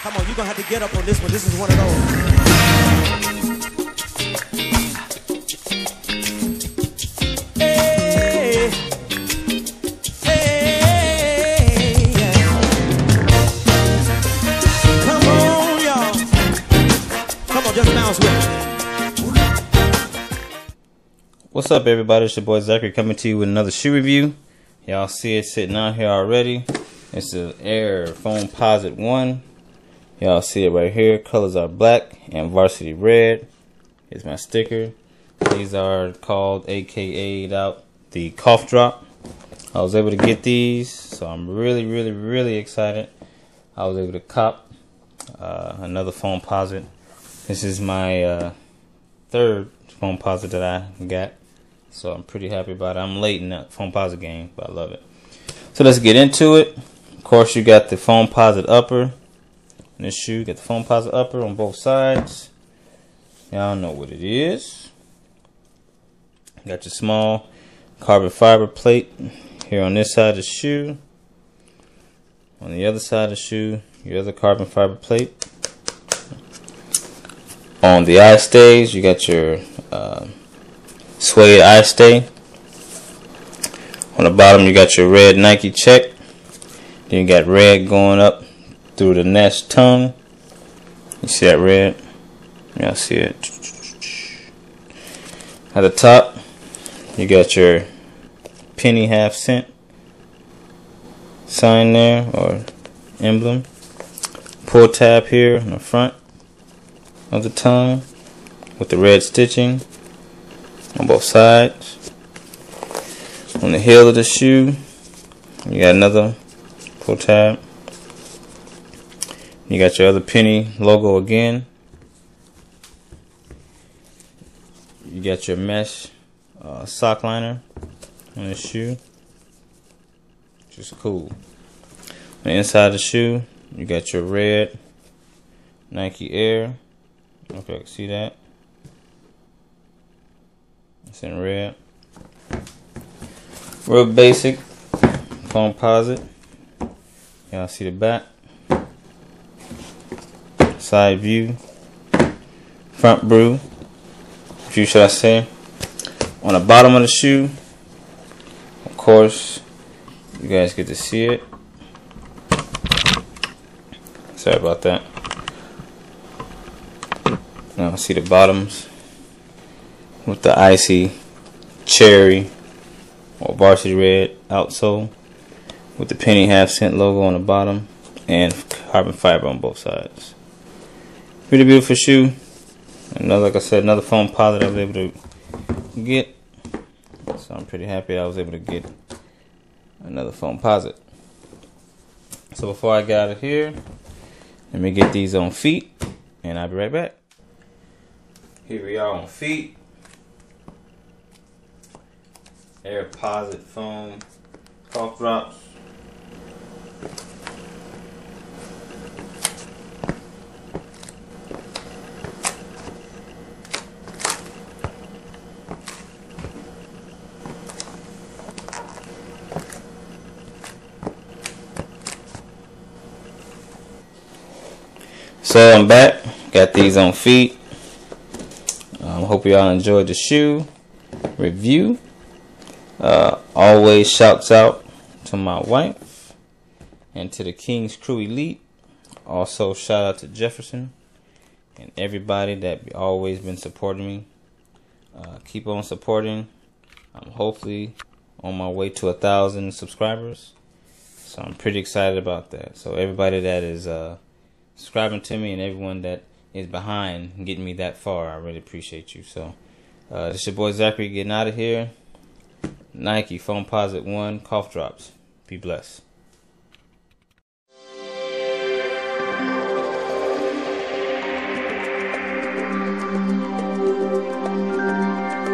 Come on, you're gonna have to get up on this one. This is one of those. Hey, hey, yeah. Come on, y'all. Come on, just bounce with me. What's up, everybody? It's your boy Zachary coming to you with another shoe review. Y'all see it sitting out here already. It's the Air Foamposite 1. Y'all see it right here. Colors are black and varsity red. Here's my sticker. These are called, AKA'd out, the cough drop. I was able to get these, so I'm really excited. I was able to cop another Foamposite. This is my third Foamposite that I got, so I'm pretty happy about it. I'm late in that Foamposite game, but I love it. So let's get into it. Of course, you got the Foamposite upper. In this shoe, you got the Foamposite upper on both sides. Y'all know what it is. You got your small carbon fiber plate here on this side of the shoe. On the other side of the shoe, your other carbon fiber plate. On the eye stays, you got your suede eye stay. On the bottom, you got your red Nike check. Then you got red going up through the nest tongue. You see that red? Y'all see it? At the top, you got your penny half cent sign there, or emblem. Pull tab here on the front of the tongue with the red stitching on both sides. On the heel of the shoe, you got another pull tab. You got your other penny logo again. You got your mesh sock liner on this shoe, which is cool. On the inside of the shoe, you got your red Nike Air. I don't know if you can see that. It's in red. Real basic Foamposite. Y'all see the back. Side view. Front view should I say. On the bottom of the shoe, of course, you guys get to see it. Sorry about that. Now see the bottoms with the icy cherry or varsity red outsole with the penny half cent logo on the bottom and carbon fiber on both sides. Pretty beautiful shoe. Another, like I said, another Foamposite I was able to get. So I'm pretty happy I was able to get another Foamposite. So before I get out of here, let me get these on feet, and I'll be right back. Here we are on feet. Foamposite foam cough drops. So I'm back. Got these on feet. Hope y'all enjoyed the shoe review. Always shouts out to my wife and to the King's Crew Elite. Also shout out to Jefferson and everybody that always been supporting me. Keep on supporting. I'm hopefully on my way to 1,000 subscribers. So I'm pretty excited about that. So everybody that is subscribing to me and everyone that is behind getting me that far, I really appreciate you. So this is your boy Zachary getting out of here. Nike Foamposite 1 cough drops. Be blessed.